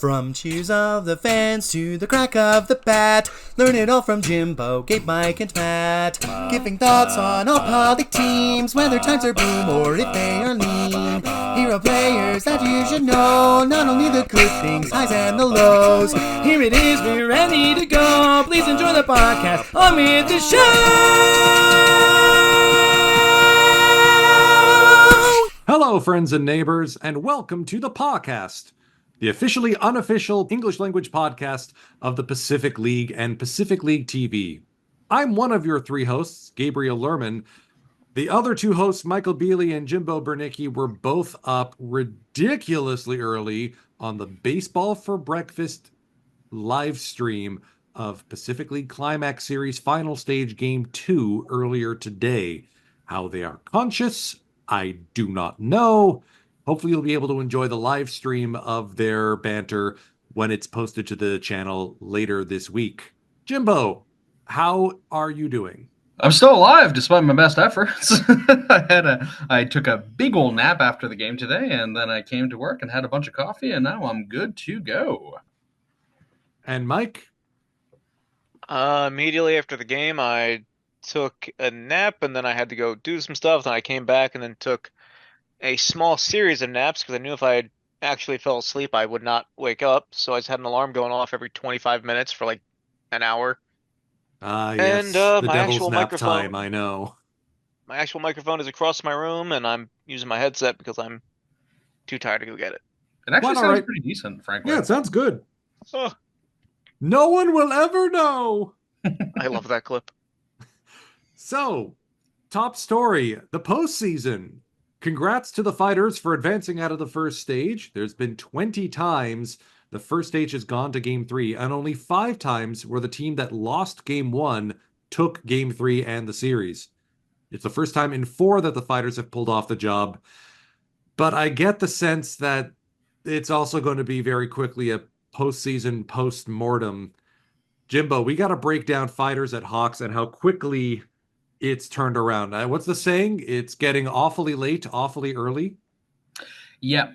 From cheers of the fans to the crack of the bat, learn it all from Jimbo, Gabe, Mike, and Matt. Giving thoughts on all public teams, whether times are boom or if they are lean. Hero players that you should know, not only the good things, highs and the lows. Here it is, we're ready to go. Please enjoy the podcast on with the show. Hello, friends and neighbors, and welcome to the podcast, the officially unofficial English language podcast of the Pacific League and Pacific League TV. I'm one of your three hosts, Gabriel Lerman. The other two hosts, Michael Bealey and Jimbo Bernicki, were both up ridiculously early on the Baseball for Breakfast live stream of Pacific League Climax Series Final Stage Game 2 earlier today. How they are conscious, I do not know. Hopefully you'll be able to enjoy the live stream of their banter when it's posted to the channel later this week. Jimbo, how are you doing? I'm still alive despite my best efforts. I took a big old nap after the game today, and then I came to work and had a bunch of coffee, and now I'm good to go. And Mike? Immediately after the game, I took a nap, and then I had to go do some stuff. Then I came back and then took a small series of naps because I knew if I had actually fell asleep, I would not wake up. So I just had an alarm going off every 25 minutes for like an hour. Yes, And the my devil's actual nap microphone, time, I know. my actual microphone is across my room, and I'm using my headset because I'm too tired to go get it. It actually Well, sounds alright. pretty decent, frankly. Yeah, it sounds good. Oh, No one will ever know. I love that clip. So, top story, the postseason. Congrats to the Fighters for advancing out of the first stage. There's been 20 times the first stage has gone to Game 3, and only 5 times where the team that lost Game 1 took Game 3 and the series. It's the first time in 4 that the Fighters have pulled off the job. But I get the sense that it's also going to be very quickly a postseason post-mortem. Jimbo, we got to break down Fighters at Hawks and how quickly it's turned around. What's the saying? It's getting awfully late, awfully early. Yeah.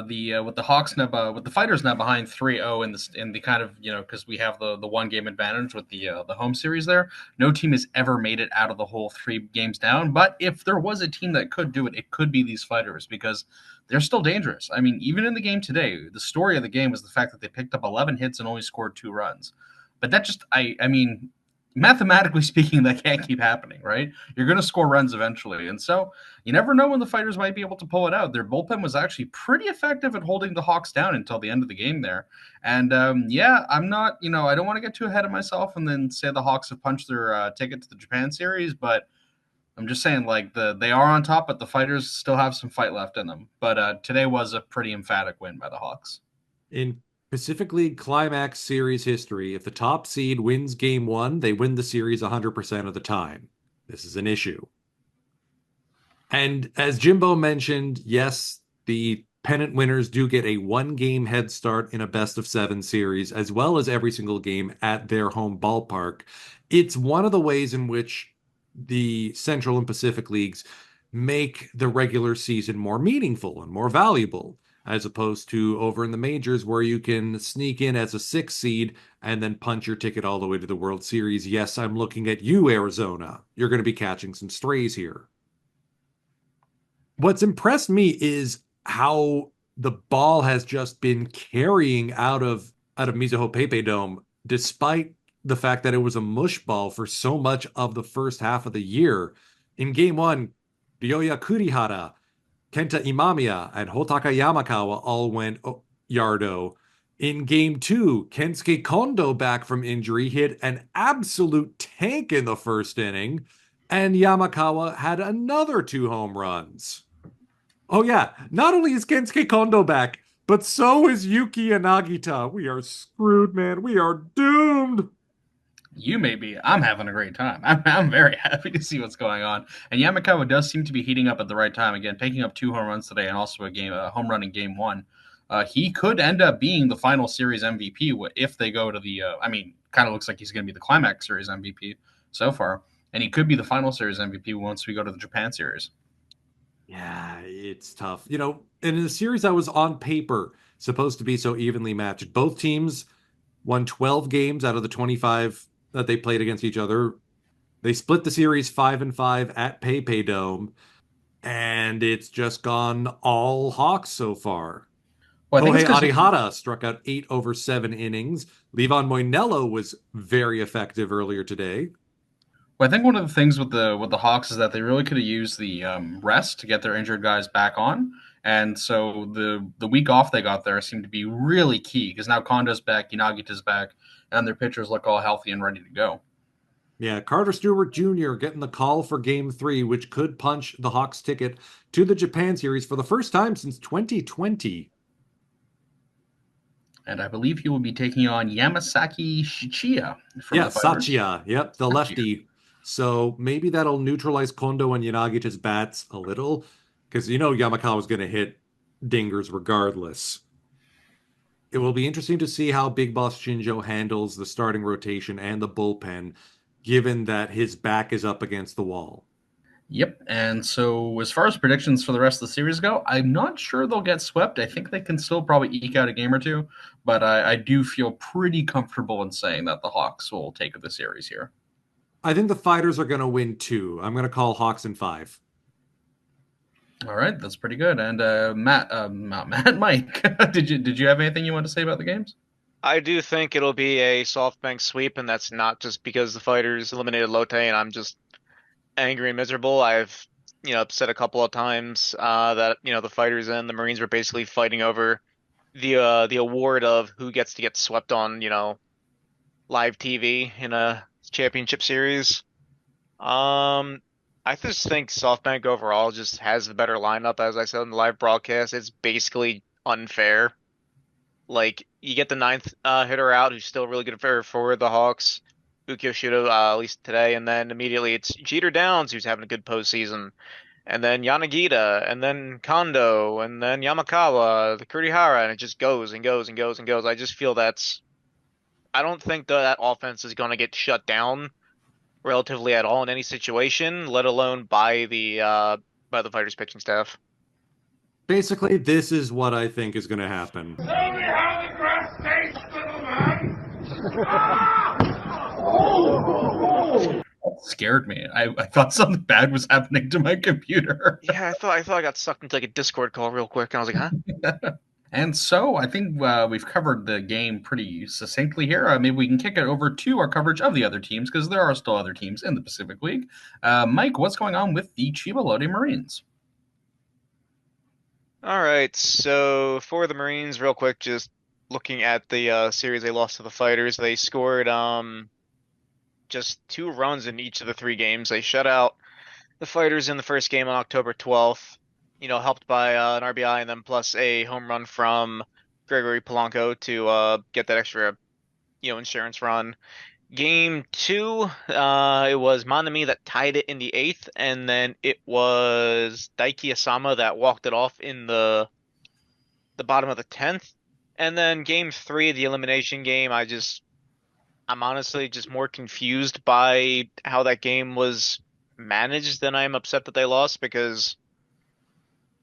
With the Hawks now, with the Fighters now behind 3-0 in the kind of, because we have the one game advantage with the home series there. No team has ever made it out of the whole 3 games down. But if there was a team that could do it, it could be these Fighters because they're still dangerous. I mean, even in the game today, the story of the game was the fact that they picked up 11 hits and only scored 2 runs. But that just, I mean, mathematically speaking, that can't keep happening, right? You're going to score runs eventually. And so you never know when the Fighters might be able to pull it out. Their bullpen was actually pretty effective at holding the Hawks down until the end of the game there. And I'm not, I don't want to get too ahead of myself and then say the Hawks have punched their ticket to the Japan series, but I'm just saying, like, they are on top, but the Fighters still have some fight left in them. But today was a pretty emphatic win by the Hawks. In Pacific League Climax Series history, if the top seed wins Game 1, they win the series 100% of the time. This is an issue. And as Jimbo mentioned, yes, the pennant winners do get a 1-game head start in a best-of-7 series, as well as every single game at their home ballpark. It's one of the ways in which the Central and Pacific Leagues make the regular season more meaningful and more valuable, as opposed to over in the majors where you can sneak in as a 6 seed and then punch your ticket all the way to the World Series. Yes, I'm looking at you, Arizona. You're going to be catching some strays here. What's impressed me is how the ball has just been carrying out of Mizuho Pepe Dome, despite the fact that it was a mush ball for so much of the first half of the year. In Game 1, Ryoya Kurihara, Kenta Imamiya, and Hotaka Yamakawa all went yardo. In Game 2, Kensuke Kondo, back from injury, hit an absolute tank in the first inning, and Yamakawa had another 2 home runs. Oh yeah, not only is Kensuke Kondo back, but so is Yuki Yanagita. We are screwed, man. We are doomed. You may be. I'm having a great time. I'm very happy to see what's going on. And Yamakawa does seem to be heating up at the right time. Again, picking up 2 home runs today and also a home run in Game 1. He could end up being the final series MVP if they go to the kind of looks like he's going to be the Climax Series MVP so far. And he could be the final series MVP once we go to the Japan series. Yeah, it's tough. And in the series that was on paper supposed to be so evenly matched. Both teams won 12 games out of the 25 that they played against each other. They split the series 5-5 at PayPay Dome, and it's just gone all Hawks so far. Well, I think it's Kohei because Arihara struck out 8 over 7 innings. Levon Moinello was very effective earlier today. Well, I think one of the things with the Hawks is that they really could have used the rest to get their injured guys back on, and so the week off they got there seemed to be really key because now Kondo's back, Yanagita's back, and their pitchers look all healthy and ready to go. Yeah, Carter Stewart Jr. getting the call for Game 3, which could punch the Hawks' ticket to the Japan series for the first time since 2020. And I believe he will be taking on Yamasaki Shichiya from Yeah, the Fighters. Satya. Yep, the lefty. So maybe that'll neutralize Kondo and Yanagita's bats a little, because Yamakawa's going to hit dingers regardless. It will be interesting to see how Big Boss Shinjo handles the starting rotation and the bullpen, given that his back is up against the wall. Yep. And so, as far as predictions for the rest of the series go, I'm not sure they'll get swept. I think they can still probably eke out a game or two, but I do feel pretty comfortable in saying that the Hawks will take the series here. I think the Fighters are going to win 2. I'm going to call Hawks in 5. All right, that's pretty good. And Mike, did you have anything you want to say about the games? I do think it'll be a SoftBank sweep, and that's not just because the Fighters eliminated Lotte and I'm just angry and miserable. I've said a couple of times that the Fighters and the Marines were basically fighting over the award of who gets to get swept on live TV in a championship series. I just think SoftBank overall just has the better lineup. As I said in the live broadcast, it's basically unfair. Like, you get the ninth hitter out, who's still really good for the Hawks, Uki Yoshida, at least today, and then immediately it's Jeter Downs, who's having a good postseason, and then Yanagita, and then Kondo, and then Yamakawa, the Kurihara, and it just goes and goes and goes and goes. I just feel I don't think that offense is going to get shut down relatively at all in any situation, let alone by the Fighters pitching staff. Basically, this is what I think is going to happen. Tell me how the grass tastes, little man! That scared me. I thought something bad was happening to my computer. Yeah, I thought I got sucked into like a Discord call real quick, and I was like, huh? And so I think we've covered the game pretty succinctly here. Maybe we can kick it over to our coverage of the other teams because there are still other teams in the Pacific League. Mike, what's going on with the Chiba Lotte Marines? All right, so for the Marines, real quick, just looking at the series they lost to the Fighters, they scored just 2 runs in each of the 3 games. They shut out the Fighters in the first game on October 12th, helped by an RBI and then plus a home run from Gregory Polanco to get that extra, insurance run. Game 2, it was Manami that tied it in the 8th, and then it was Daiki Asama that walked it off in the bottom of the 10th. And then Game 3, the elimination game, I'm honestly just more confused by how that game was managed than I am upset that they lost, because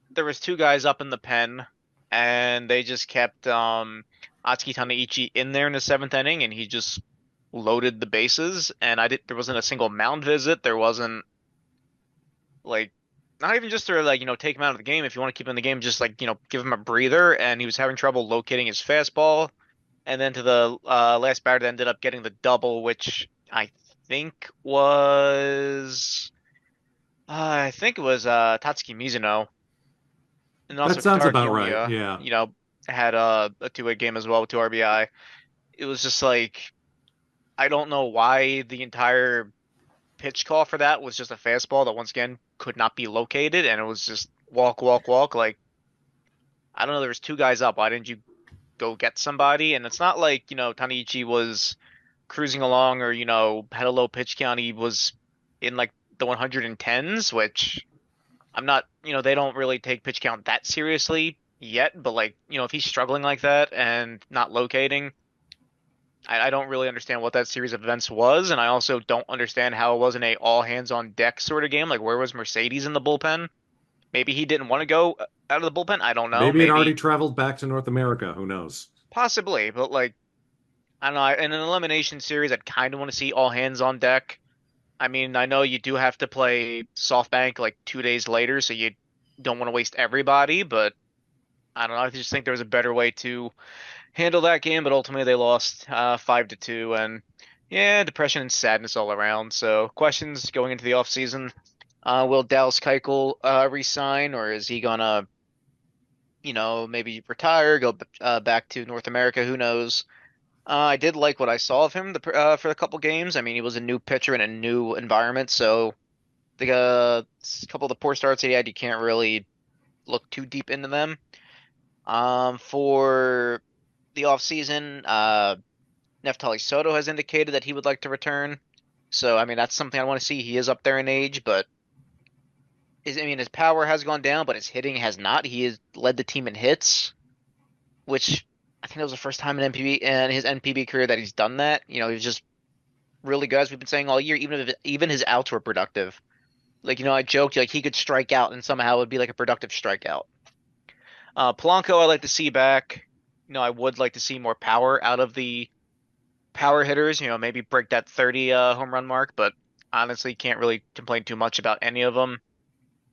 there was 2 guys up in the pen, and they just kept Atsuki Tanaichi in there in the 7th inning, and he just loaded the bases, and there wasn't a single mound visit. There wasn't not even just to take him out of the game. If you want to keep him in the game, just give him a breather. And he was having trouble locating his fastball. And then to the last batter that ended up getting the double, which I think was Tatsuki Mizuno. And also That sounds Kotaro about Kiyomiya, right, yeah. had a 2-way game as well with 2 RBI. It was just I don't know why the entire pitch call for that was just a fastball that once again could not be located, and it was just walk, walk, walk. I don't know, there was 2 guys up. Why didn't you go get somebody? And it's not like, Tanaichi was cruising along or, had a low pitch count. He was in the 110s, which I'm not, they don't really take pitch count that seriously yet, but if he's struggling like that and not locating, I don't really understand what that series of events was, and I also don't understand how it wasn't a all hands on deck sort of game. Where was Mercedes in the bullpen? maybe he didn't want to go out of the bullpen. I don't know. Maybe it already Maybe traveled back to North America. Who knows? possibly, but like I don't know. In an elimination series, I'd kind of want to see all hands on deck. I mean, I know you do have to play SoftBank like 2 days later, so you don't want to waste everybody, but I don't know. I just think there was a better way to handle that game, but ultimately they lost 5-2, and yeah, depression and sadness all around. So questions going into the offseason. Will Dallas Keuchel resign, or is he gonna, maybe retire, go back to North America? Who knows? I did like what I saw of him for a couple games. I mean, he was a new pitcher in a new environment, so the couple of the poor starts he had, you can't really look too deep into them. For the offseason, Neftali Soto has indicated that he would like to return. So, I mean, that's something I want to see. He is up there in age, but his power has gone down, but his hitting has not. He has led the team in hits, which I think that was the first time in his NPB career that he's done that. He was just really good, as we've been saying all year. Even his outs were productive. Like, I joked like he could strike out and somehow it would be like a productive strikeout. Polanco, I like to see back. I would like to see more power out of the power hitters. Maybe break that 30 home run mark, but honestly, can't really complain too much about any of them.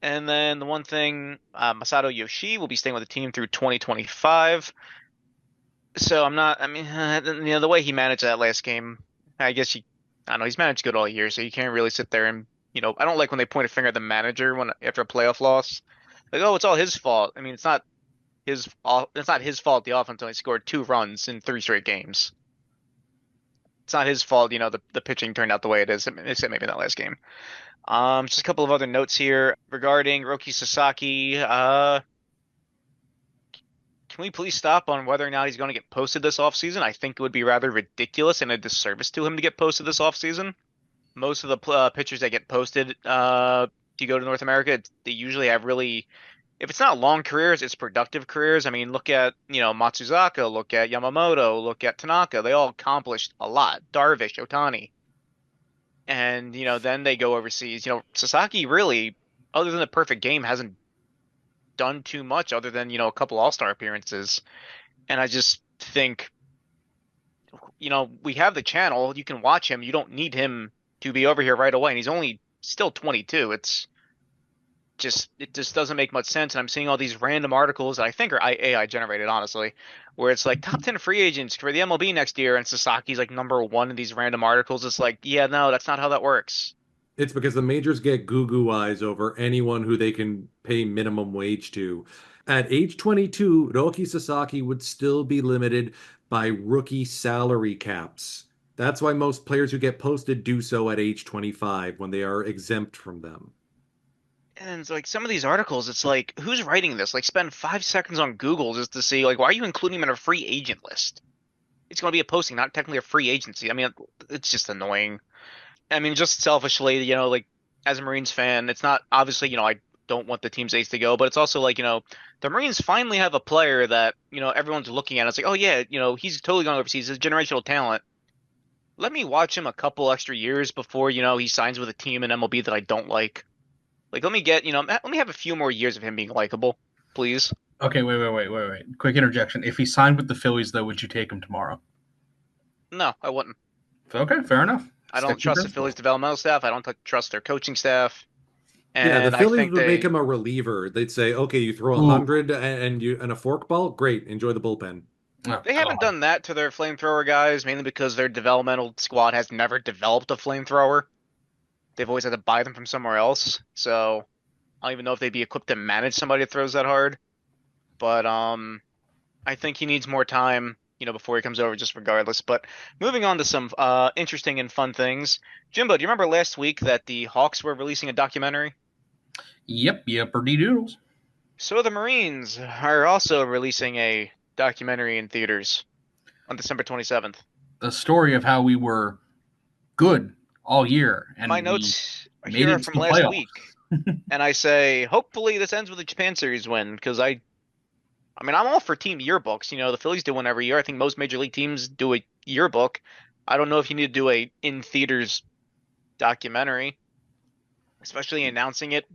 And then the one thing, Masato Yoshii will be staying with the team through 2025. So I'm not. I mean, the way he managed that last game, I guess I don't know. He's managed good all year, so you can't really sit there and I don't like when they point a finger at the manager after a playoff loss. Like, oh, it's all his fault. I mean, it's not his fault. It's not his fault. The offense only scored 2 runs in 3 straight games. It's not his fault. The pitching turned out the way it is. Except maybe in that last game. Just a couple of other notes here regarding Roki Sasaki. Can we please stop on whether or not he's going to get posted this offseason? I think it would be rather ridiculous and a disservice to him to get posted this offseason. Most of the pitchers that get posted to go to North America, they usually have really, if it's not long careers, it's productive careers. I mean, look at, Matsuzaka, look at Yamamoto, look at Tanaka. They all accomplished a lot. Darvish, Otani. And, then they go overseas. Sasaki really, other than the perfect game, hasn't done too much other than, a couple All-Star appearances. And I just think, we have the channel. You can watch him. You don't need him to be over here right away. And he's only still 22. It just doesn't make much sense. And I'm seeing all these random articles that I think are AI generated, honestly, where it's like top 10 free agents for the MLB next year. And Sasaki's like number 1 in these random articles. It's like, yeah, no, that's not how that works. It's because the majors get goo-goo eyes over anyone who they can pay minimum wage to. At age 22, Roki Sasaki would still be limited by rookie salary caps. That's why most players who get posted do so at age 25 when they are exempt from them. And it's like some of these articles, it's like, who's writing this? Like, spend 5 seconds on Google just to see, like, why are you including him in a free agent list? It's going to be a posting, not technically a free agency. I mean, it's just annoying. I mean, just selfishly, like as a Marines fan, it's not obviously, I don't want the team's ace to go, but it's also like, the Marines finally have a player that, everyone's looking at. It's like, oh yeah, he's totally going overseas. He's a generational talent. Let me watch him a couple extra years before, he signs with a team in MLB that I don't like. Like, let me have a few more years of him being likable, please. Okay, wait. Quick interjection. If he signed with the Phillies, though, would you take him tomorrow? No, I wouldn't. Okay, fair enough. I don't trust the Phillies developmental staff. I don't trust their coaching staff. And yeah, the Phillies would make him a reliever. They'd say, okay, you throw 100 and a forkball, great, enjoy the bullpen. They haven't done that to their flamethrower guys, mainly because their developmental squad has never developed a flamethrower. They've always had to buy them from somewhere else. So I don't even know if they'd be equipped to manage somebody that throws that hard. But I think he needs more time, before he comes over, just regardless. But moving on to some interesting and fun things. Jimbo, do you remember last week that the Hawks were releasing a documentary? Yep, pretty doodles. So the Marines are also releasing a documentary in theaters on December 27th. The story of how we were good all year. And my notes here are from last week. And I say, hopefully this ends with a Japan Series win, because I'm all for team yearbooks. The Phillies do one every year. I think most major league teams do a yearbook. I don't know if you need to do a in-theaters documentary, especially announcing it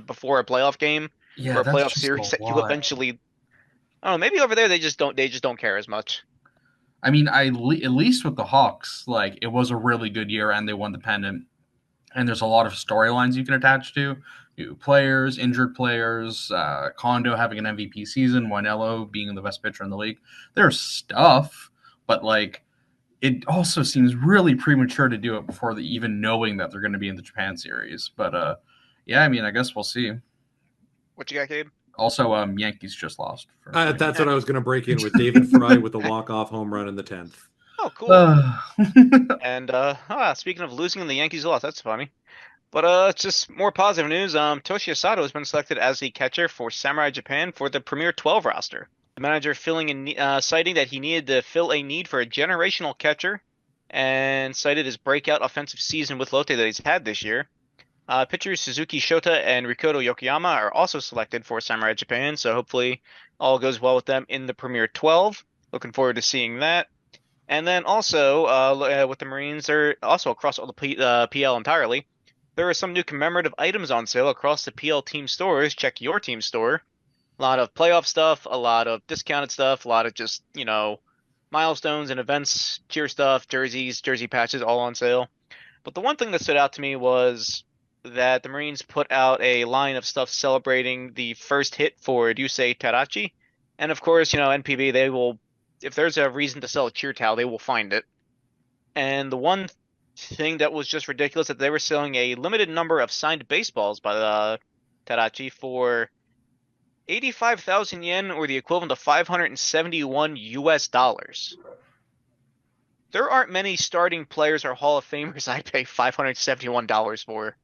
before a playoff game. Yeah, for a that's playoff just a series that you lot. eventually. I don't know. Maybe over there they just don't care as much. I mean, at least with the Hawks, like it was a really good year, and they won the pennant. And there's a lot of storylines you can attach to new players, injured players, Kondo having an MVP season, Winello being the best pitcher in the league. There's stuff, but like it also seems really premature to do it before even knowing that they're going to be in the Japan series. But yeah, I mean, I guess we'll see. What you got, Gabe? Also, Yankees just lost. That's what I was going to break in with. David Fry with a walk-off home run in the 10th. Oh, cool. And speaking of losing, the Yankees lost. That's funny. But just more positive news. Toshi Asado has been selected as the catcher for Samurai Japan for the Premier 12 roster. The manager citing that he needed to fill a need for a generational catcher, and cited his breakout offensive season with Lotte that he's had this year. Pitchers Suzuki Shota and Rikoto Yokoyama are also selected for Samurai Japan, so hopefully all goes well with them in the Premier 12. Looking forward to seeing that. And then also with the Marines, they're also across all the PL entirely. There are some new commemorative items on sale across the PL team stores. Check your team store. A lot of playoff stuff, a lot of discounted stuff, a lot of just, milestones and events, cheer stuff, jerseys, jersey patches, all on sale. But the one thing that stood out to me was that the Marines put out a line of stuff celebrating the first hit for Ryusei Terachi. And of course, NPB, they will, if there's a reason to sell a cheer towel, they will find it. And the one thing that was just ridiculous that they were selling a limited number of signed baseballs by Terachi for 85,000 yen, or the equivalent of 571 US dollars. There aren't many starting players or Hall of Famers I'd pay $571 for.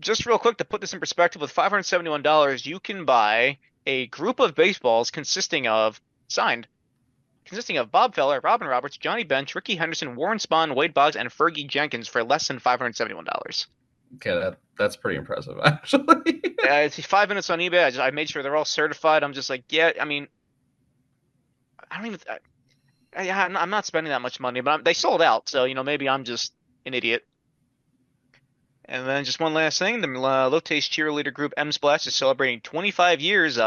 Just real quick to put this in perspective, with $571, you can buy a group of baseballs consisting of Bob Feller, Robin Roberts, Johnny Bench, Ricky Henderson, Warren Spahn, Wade Boggs, and Fergie Jenkins for less than $571. Okay, that's pretty impressive, actually. It's 5 minutes on eBay. I made sure they're all certified. I'm just like, yeah, I mean, I don't even. I'm not spending that much money, but they sold out, so maybe I'm just an idiot. And then just one last thing, the Lotte's cheerleader group M Splash is celebrating 25 years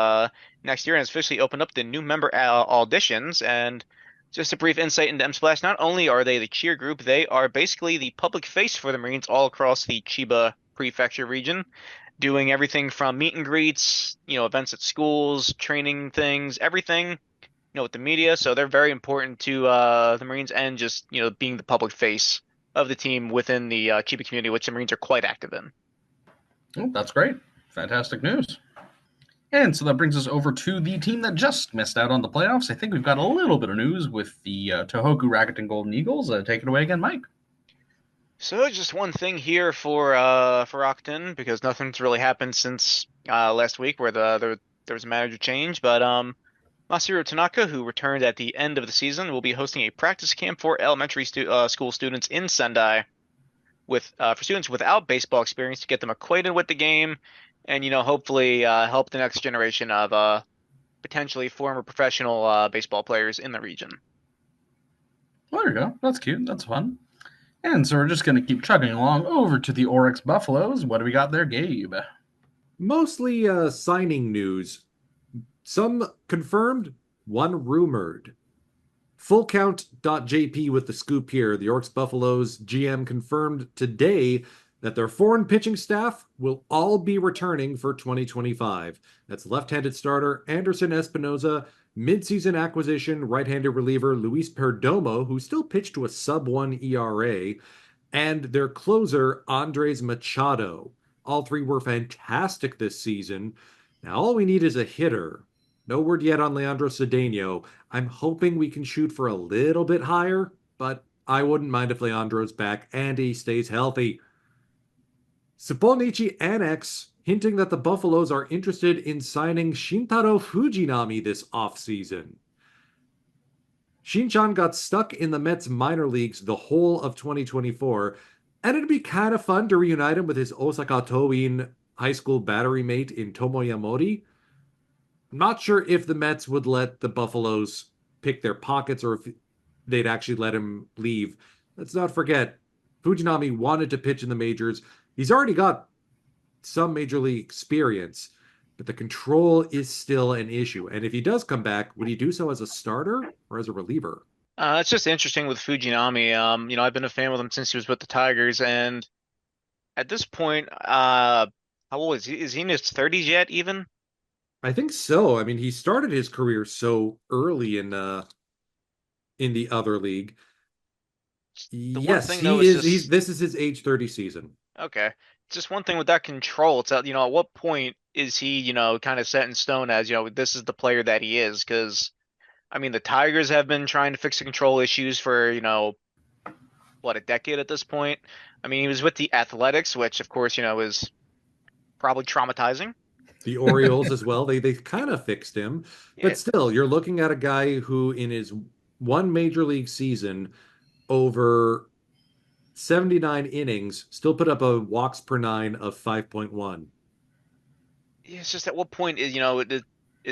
next year and has officially opened up the new member auditions. And just a brief insight into M Splash, not only are they the cheer group, they are basically the public face for the Marines all across the Chiba Prefecture region, doing everything from meet and greets, events at schools, training things, everything, with the media. So they're very important to the Marines, and just, being the public face of the team within the Chiba community, which the Marines are quite active in. Oh, that's great. Fantastic news. And so that brings us over to the team that just missed out on the playoffs. I think we've got a little bit of news with the Tohoku Rakuten Golden Eagles. Take it away again, Mike. So just one thing here for Rakuten, because nothing's really happened since last week, where there was a manager change. But Masahiro Tanaka, who returned at the end of the season, will be hosting a practice camp for elementary school students in Sendai, for students without baseball experience, to get them acquainted with the game, and hopefully help the next generation of potentially former professional baseball players in the region. Well, there you go. That's cute. That's fun. And so we're just going to keep chugging along over to the Oryx Buffaloes. What do we got there, Gabe? Mostly signing news. Some confirmed, one rumored. Fullcount.jp with the scoop here. The Oryx Buffaloes GM confirmed today that their foreign pitching staff will all be returning for 2025. That's left-handed starter Anderson Espinoza, midseason acquisition right-handed reliever Luis Perdomo, who still pitched to a sub-1 ERA, and their closer Andres Machado. All three were fantastic this season. Now all we need is a hitter. No word yet on Leandro Cedeno. I'm hoping we can shoot for a little bit higher, but I wouldn't mind if Leandro's back and he stays healthy. Sapponichi Annex hinting that the Buffaloes are interested in signing Shintaro Fujinami this offseason. Shinchan got stuck in the Mets minor leagues the whole of 2024, and it'd be kind of fun to reunite him with his Osaka Toin high school battery mate in Tomoya Mori. Not sure if the Mets would let the Buffaloes pick their pockets or if they'd actually let him leave. Let's not forget, Fujinami wanted to pitch in the majors. He's already got some major league experience. but the control is still an issue. And if he does come back, would he do so as a starter or as a reliever? It's just interesting with Fujinami. I've been a fan with him since he was with the Tigers, and at this point, how old is he? Is he in his 30s yet, even? I think so. I mean, he started his career so early in the other league. The one Yes, thing though he is is. just This is his age 30 season. okay. Just one thing with that control. It's at what point is he, kind of set in stone as, this is the player that he is? Because I mean, the Tigers have been trying to fix the control issues for, what, a decade at this point. I mean, he was with the Athletics, which of course, is probably traumatizing. The Orioles as well. They kind of fixed him, Yeah, but still, you're looking at a guy who in his one major league season over 79 innings still put up a walks per nine of 5.1. it's just at what point is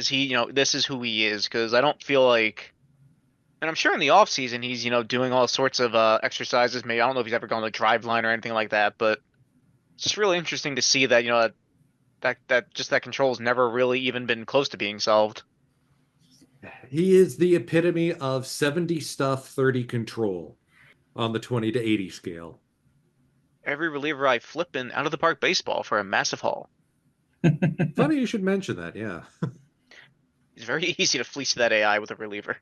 he, this is who he is? Because I don't feel like, and I'm sure in the off season he's, doing all sorts of exercises. Maybe I don't know if he's ever gone to drive line or anything like that, but it's just really interesting to see that, that just that control's never really even been close to being solved. He is the epitome of 70 stuff, 30 control on the 20 to 80 scale. Every reliever I flip in out of the park baseball for a massive haul. Funny you should mention that, yeah. It's very easy to fleece that AI with a reliever.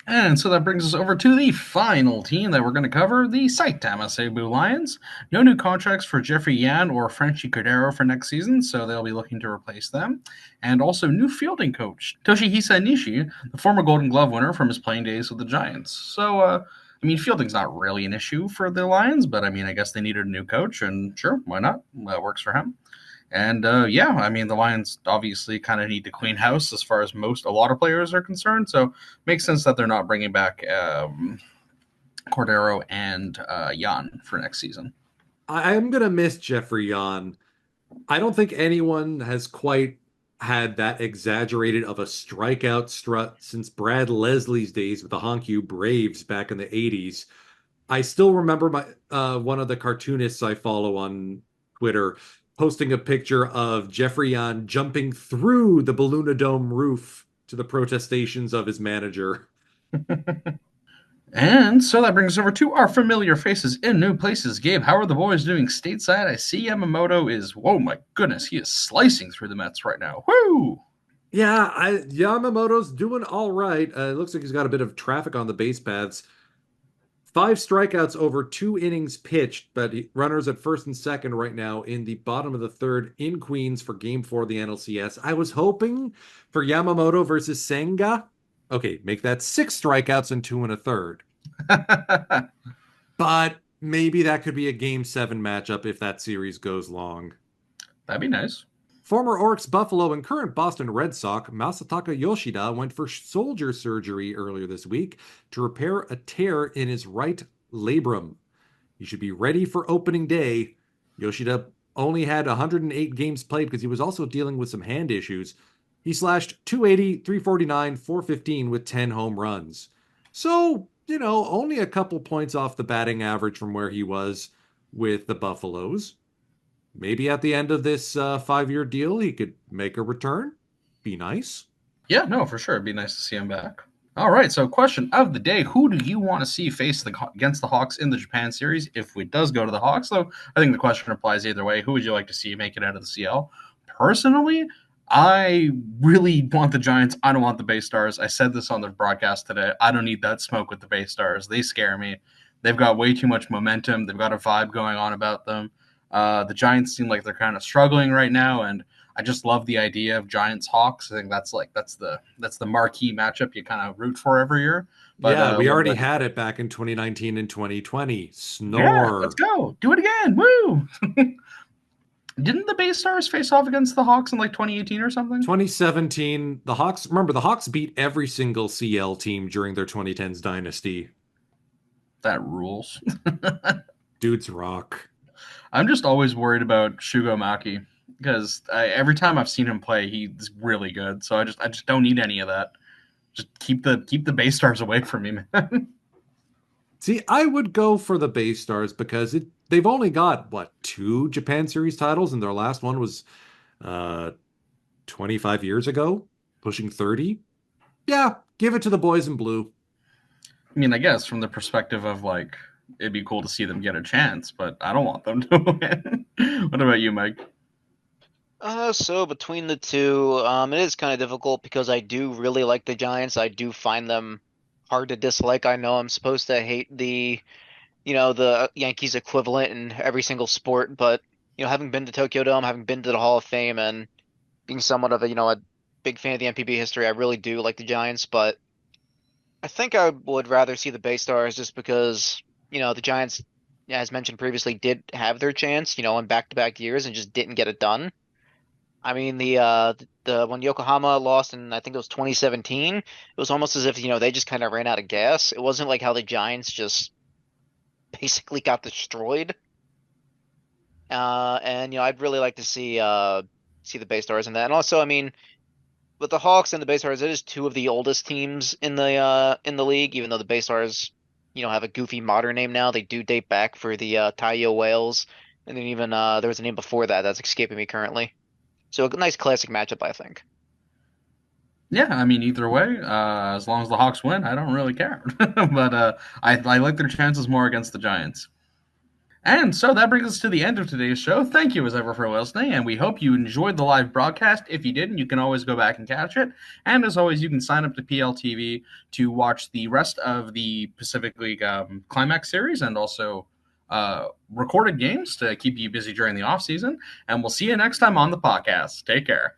And so that brings us over to the final team that we're going to cover, the Saitama Seibu Lions. No new contracts for Jeffrey Yan or Frenchie Cordero for next season, so they'll be looking to replace them. And also new fielding coach, Toshihisa Nishi, the former Golden Glove winner from his playing days with the Giants. So, fielding's not really an issue for the Lions, but I guess they needed a new coach, and sure, why not? That works for him. And the Lions obviously kind of need to clean house as far as a lot of players are concerned. So makes sense that they're not bringing back Cordero and Jan for next season. I'm going to miss Jeffrey Yan. I don't think anyone has quite had that exaggerated of a strikeout strut since Brad Leslie's days with the Honkyu Braves back in the 80s. I still remember my one of the cartoonists I follow on Twitter posting a picture of Jeffrey Yan jumping through the Balloonadome roof to the protestations of his manager. And so that brings us over to our familiar faces in new places. Gabe, how are the boys doing stateside? I see Yamamoto is, whoa, my goodness, he is slicing through the Mets right now. Woo! Yeah, Yamamoto's doing all right. It looks like he's got a bit of traffic on the base paths. 5 strikeouts over 2 innings pitched, but runners at first and second right now in the bottom of the third in Queens for Game 4 of the NLCS. I was hoping for Yamamoto versus Senga. Okay, make that 6 strikeouts and 2 and a third. But maybe that could be a Game 7 matchup if that series goes long. That'd be nice. Former Oryx Buffalo and current Boston Red Sox Masataka Yoshida went for shoulder surgery earlier this week to repair a tear in his right labrum. He should be ready for opening day. Yoshida only had 108 games played because he was also dealing with some hand issues. He slashed 280, 349, 415 with 10 home runs. So, only a couple points off the batting average from where he was with the Buffaloes. Maybe at the end of this 5-year deal, he could make a return. Be nice. Yeah, no, for sure. It'd be nice to see him back. All right, so question of the day. Who do you want to see face against the Hawks in the Japan series if it does go to the Hawks? So I think the question applies either way. Who would you like to see make it out of the CL? Personally, I really want the Giants. I don't want the Bay Stars. I said this on the broadcast today. I don't need that smoke with the Bay Stars. They scare me. They've got way too much momentum. They've got a vibe going on about them. The Giants seem like they're kind of struggling right now, and I just love the idea of Giants Hawks. I think that's the marquee matchup you kind of root for every year. But yeah, we already had it back in 2019 and 2020. Snore. Yeah, let's go. Do it again. Woo! Didn't the Bay Stars face off against the Hawks in like 2018 or something? 2017, the Hawks beat every single CL team during their 2010s dynasty. That rules. Dudes rock. I'm just always worried about Shugo Maki because every time I've seen him play, he's really good. So I just don't need any of that. Just keep the Bay Stars away from me, man. See, I would go for the Bay Stars because they've only got, what, 2 Japan Series titles, and their last one was uh, 25 years ago, pushing 30. Yeah, give it to the boys in blue. I mean, I guess from the perspective of like, it'd be cool to see them get a chance, but I don't want them to win. What about you, Mike? So between the two, it is kind of difficult because I do really like the Giants. I do find them hard to dislike. I know I'm supposed to hate the Yankees equivalent in every single sport, but having been to Tokyo Dome, having been to the Hall of Fame, and being somewhat of a big fan of the NPB history, I really do like the Giants. But I think I would rather see the Bay Stars just because the Giants, as mentioned previously, did have their chance, in back-to-back years and just didn't get it done. I mean, the when Yokohama lost in, I think it was 2017, it was almost as if they just kind of ran out of gas. It wasn't like how the Giants just basically got destroyed. And I'd really like to see the Bay Stars in that. And also, I mean, with the Hawks and the Bay Stars, it is two of the oldest teams in the league. Even though the Bay Stars have a goofy modern name now, they do date back for the Taiyo Whales, and then even there was a name before that that's escaping me currently. So a nice classic matchup, I think. Yeah, I mean, either way, as long as the Hawks win, I don't really care. But I like their chances more against the Giants. And so that brings us to the end of today's show. Thank you as ever for listening, and we hope you enjoyed the live broadcast. If you didn't, you can always go back and catch it. And as always, you can sign up to PLTV to watch the rest of the Pacific League Climax Series and also recorded games to keep you busy during the off season. And we'll see you next time on the podcast. Take care.